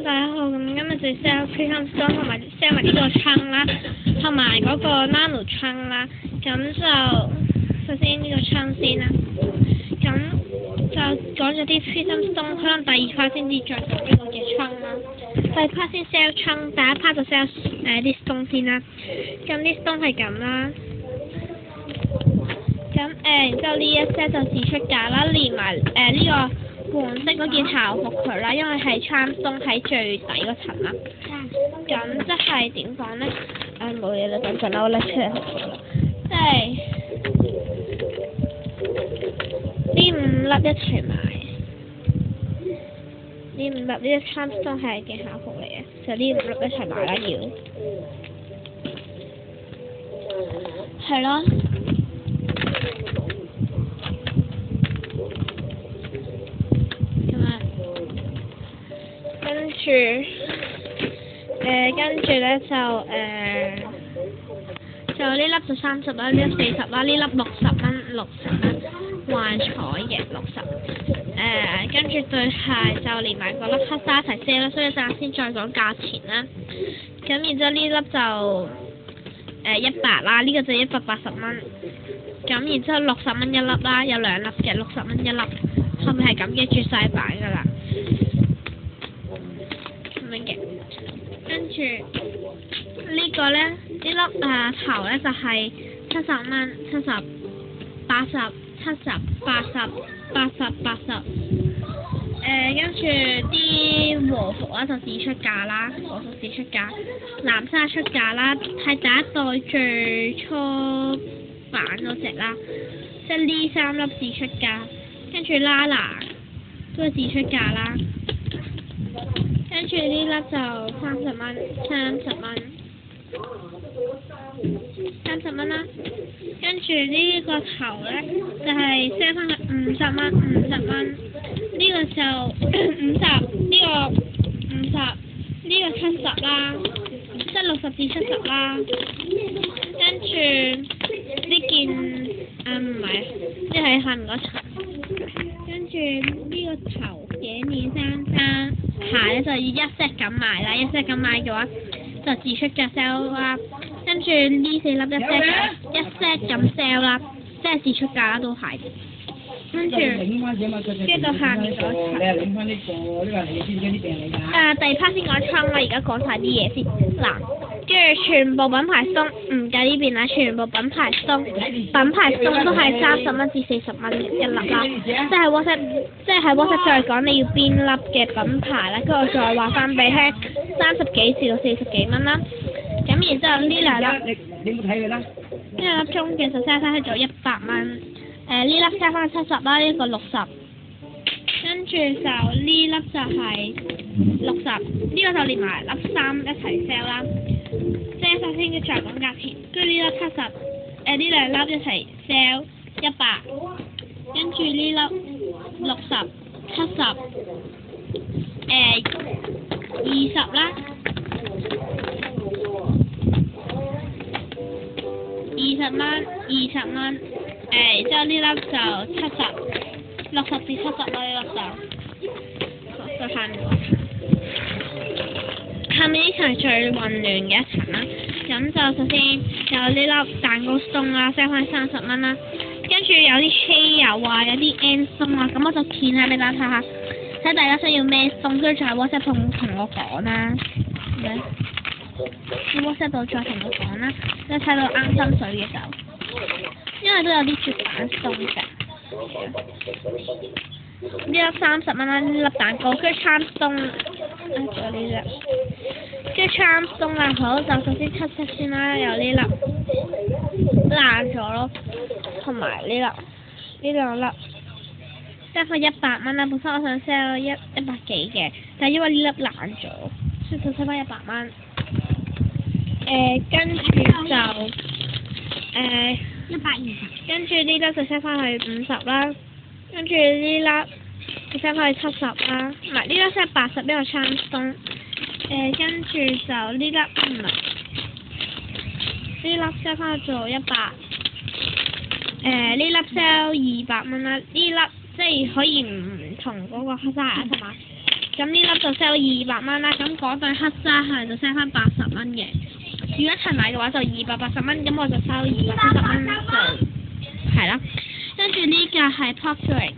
大家好，咁今日就 sell Premium Stone 同埋 sell 埋呢個槍啦，同埋嗰個 Nano 槍啦。咁就首先呢個槍先啦，咁就講咗啲 Premium Stone，可能第二 part 先至再講呢個嘅槍啦。第二 part 先 sell 槍，第一 part 就 sell 啲 stone 先啦。咁啲 stone 係咁啦。咁然之後呢一 set 就自出價啦，連埋呢個黃色嗰件校服佢啦，因為係 Charm Stone 喺最底嗰層啦。咁即係點講咧？冇嘢啦，等陣啦，我拎出嚟。即係呢5粒一齊買，呢5粒呢個 Charm Stone 係件校服嚟嘅，就呢5粒一齊買啦要。係咯。跟住咧就呢粒就30啦，呢粒40啦，呢粒60蚊幻彩嘅60。跟住對鞋就連埋個粒黑紗一齊 sell 啦，所以陣間先再講價錢啦。咁然之後呢粒就100啦，呢個就180蚊。咁然之後60蚊一粒啦，有2粒嘅60蚊一粒，後面係咁嘅絕世版㗎啦。嘅，跟住呢個咧，呢粒頭咧就係70蚊，70、80、70、80、80。跟住啲和服啦就自出價啦，和服自出價，藍紗出價啦，係第一代最初版嗰隻啦，即係呢3粒自出價，跟住Lala都係自出價啦。跟住呢粒就30蚊啦。跟住呢個頭咧就係 sell 翻去50蚊。呢個就50，呢個50，呢個70啦，即係60至70啦。跟住呢件唔係，即係下面嗰層。跟住呢個頭嘅面衫鞋咧就要1 set 咁賣啦，1 set 咁賣嘅話就自出價 sell 啦。跟住呢4粒1 set 咁 sell 啦，即係自出價啦都係。跟住到下面嗰層。第二 part 先講槍啦，而家講晒啲嘢先。嗱，跟住全部品牌松唔計呢邊啦，全部品牌松都係30蚊至40蚊一粒啦。即係喺 WhatsApp 再講你要邊粒嘅品牌啦，跟住我再話翻俾你聽，30幾至到40幾蚊啦。咁然之後呢2粒，你冇睇佢啦？呢2粒中嘅就 sell 翻去做100蚊。呢粒 sell 翻70啦，呢個60。跟住就呢粒就係60，呢個就連埋粒3一齊 sell 啦。即係首先要再講價錢，跟住呢粒70，呢2粒一齊 sell 100，跟住呢粒60、70、20啦，20蚊，之後呢粒就70、60至70啦，呢粒就再下面嗰層。下面呢層係最混亂嘅一層啦。咁就首先有呢粒蛋糕鬆啦 ，sell 翻30蚊啦。跟住有啲 Shea 啊，有啲 N 鬆啊，咁我就片下俾大家睇下，睇大家想要咩鬆，跟住再喺 WhatsApp 同我講啦。喺 WhatsApp 度再同我講啦，即係睇到啱心水嘅就，因為都有啲絕版鬆嘅。呢粒30蚊啦，呢粒蛋糕，跟住 Charm Stone，仲有呢粒，跟住 Charm Stone 啦，好就首先7 set 先啦，有呢粒爛咗咯，同埋呢粒，呢2粒，即係100蚊啦，本身我想 sell 100幾嘅，但係因為呢粒爛咗，所以就 sell 翻100蚊。跟住就120，跟住呢粒就 sell 翻去50啦。跟住呢粒就 sell 翻去70啦，唔係呢粒 sell 80，呢個 Charm Stone。跟住就呢粒唔係，呢粒 sell 翻去做100。呢粒 sell 200蚊啦，呢粒即係可以唔同嗰個黑紗鞋同埋。就咁呢粒就 sell 200蚊啦，咁嗰對黑紗係就 sell 翻80蚊嘅。如果一齊買嘅話就280蚊，咁我就收270蚊就係啦。跟住呢個係 Pop Jewelry，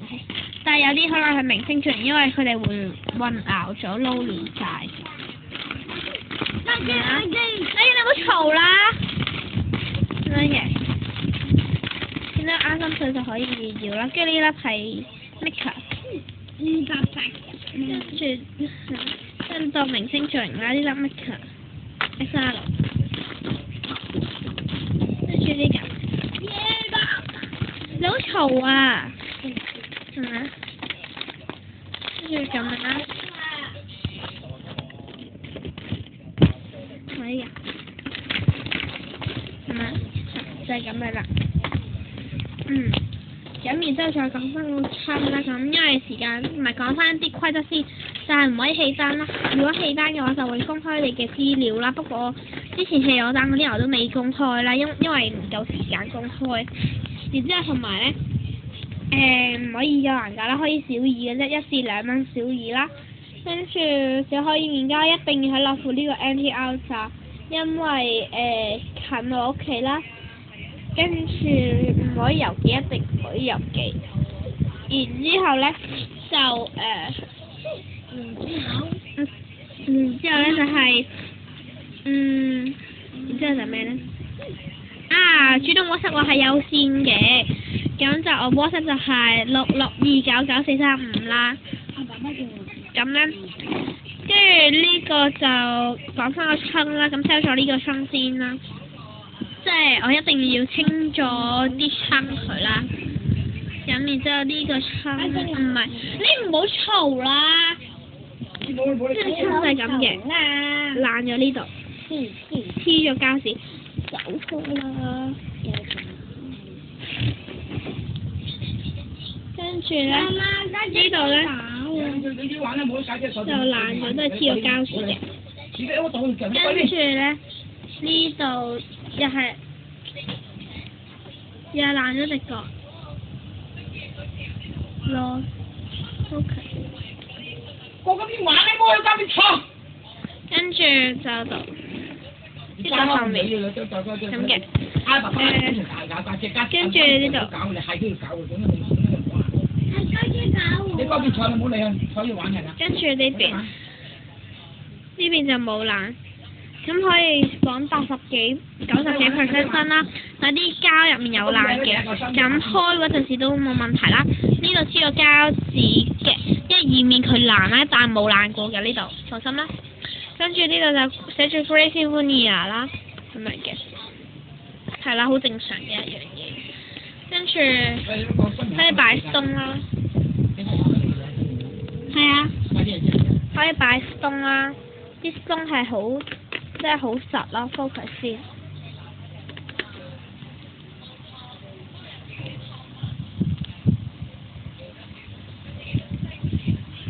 但係有啲可能係明星鑽，因為佢哋會混淆咗撈亂晒。你有冇嘈啦？咁樣嘅，見到啱心水就可以要啦。跟住呢粒係 Mika， 跟住到明星鑽啦，呢粒 Mika XR。跟住呢個，你好嘈啊！係咪？跟住咁樣啦。係啊，係咪？就係咁樣啦。咁然之後再講翻個倉啦，咁因為時間唔係講翻啲規則先，就係唔可以棄單啦。如果棄單嘅話，就會公開你嘅資料啦。不過之前棄咗單嗰啲我都未公開啦，因為唔夠時間公開。然之後同埋咧，唔可以有人價啦，可以小二嘅啫，1至2蚊小二啦。跟住就可以面交，一定要喺樂富呢個 NTR 站，因為近我屋企啦。跟住唔可以郵寄，一定唔可以郵寄。然之後咧就然之後咧就係然之後就咩咧？主動 WhatsApp 我係有線嘅，咁就我 WhatsApp 就係662999435啦。咁咧，跟住呢個就講翻個倉啦，咁 sell 咗呢個倉先啦。即係我一定要清咗啲倉佢啦。咁然之後呢個倉唔係，你唔好嘈啦。呢個倉就係咁嘅，爛咗呢度，黐咗膠紙，走開啦。跟住咧，呢度咧就爛咗，都係黐咗膠紙嘅。跟住咧，呢度又係爛咗隻角咯。OK。我嗰邊玩你冇去交邊錯。跟住就到呢度後面咁嘅。跟住呢度。你嗰邊坐你唔好理啊，坐住玩人啊。跟住呢邊就冇爛，咁可以講80幾、90幾%新啦。有啲膠入面有爛嘅，咁開嗰陣時都冇問題啦。呢度黐個膠紙嘅，因為以免佢爛啦，但係冇爛過嘅呢度，放心啦。跟住呢度就寫住 Free Symphony 啦，咁樣嘅，係啦，好正常嘅一樣嘢。跟住可以擺鬆啦。係啊，可以擺鬆啦，啲鬆係好，即係好實咯 ，focus 先。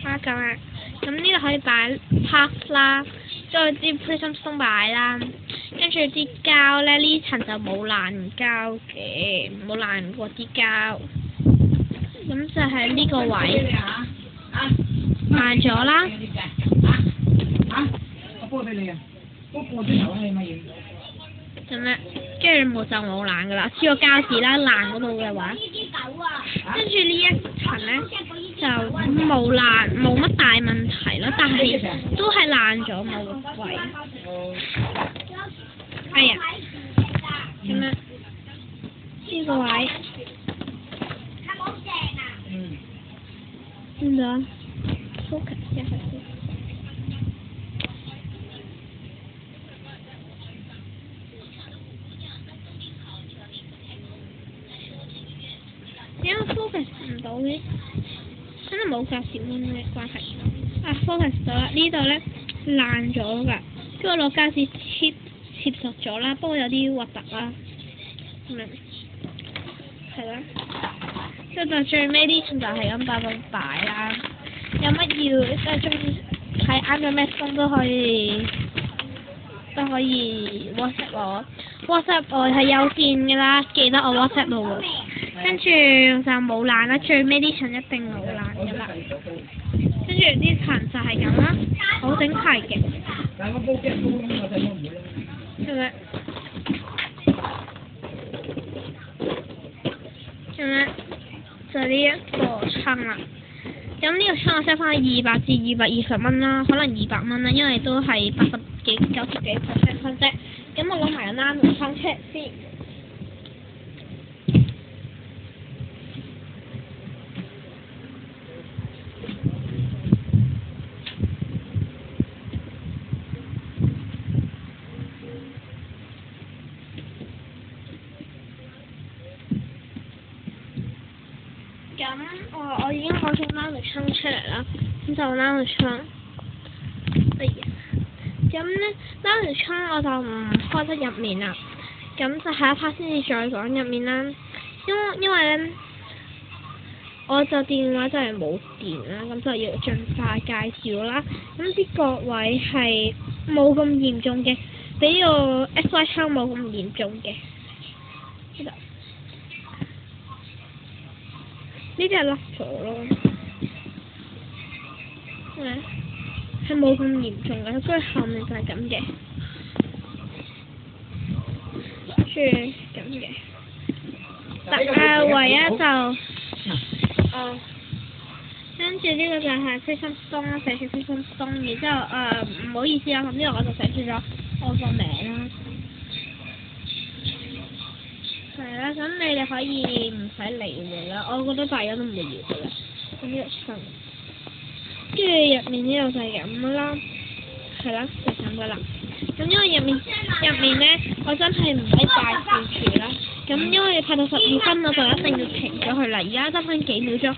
咁啊，咁呢度可以擺 puff 啦，再啲 prism 鬆擺啦，跟住啲膠咧，呢層就冇爛膠嘅，冇爛過啲膠，咁就係呢個位。爛咗啦！我播俾你啊！我播咗頭啊，你咪要。咁咧，跟住就冇爛噶啦，黐個膠紙啦，爛嗰度嘅話。跟住呢一層咧就冇爛，冇乜大問題咯，但係都係爛咗冇個位。哎呀，咁咧呢個位。見到啊 ？focus 一下先。點解 focus 唔到嘅？真係冇隔時溫嘅關係。focus 到啦，呢度咧爛咗㗎，跟住攞膠紙貼實咗啦，不過有啲核突啦，咁樣係啦。跟住最尾呢層就係咁擺啦，有乜要即係中意睇啱咗咩風都可以 WhatsApp 我 ，WhatsApp 我係有線㗎啦，記得我 WhatsApp 我喎。跟住就冇爛啦，最尾呢層一定冇爛㗎啦。跟住啲層就係咁啦，好整齊嘅，但係我煲劇煲咁，我就唔會啦。係咪？咁咧就呢一個倉啦。咁呢個倉我 set 翻200至220蚊啦，可能200蚊啦，因為都係80幾90幾%分啫。咁我攞埋個拉門倉出嚟先。咁我已經攞咗拉門倉出嚟啦，咁就拉門倉。咁咧拉門倉我就唔開得入面啦，咁就下一 part 先至再講入面啦。因為咧，我就電話就係冇電啦，咁就要盡快介紹啦。咁啲角位係冇咁嚴重嘅，比個 XY 倉冇咁嚴重嘅。呢啲係甩咗咯，係冇咁嚴重嘅，跟住後面就係咁嘅，跟住咁嘅。唯一就跟住呢個就係飛心東啦，寫住飛心東，然之後唔好意思啊，咁呢度我就寫住咗我個名啦。係啦，咁你哋可以唔使理會啦，我覺得大家都唔會要嘅啦。咁呢個箱，跟住入面呢度就係咁啦，係啦，就咁噶啦。咁因為入面咧，我真係唔使介紹住啦。咁因為拍到12分，我就一定要停咗佢啦。而家得翻幾秒鐘。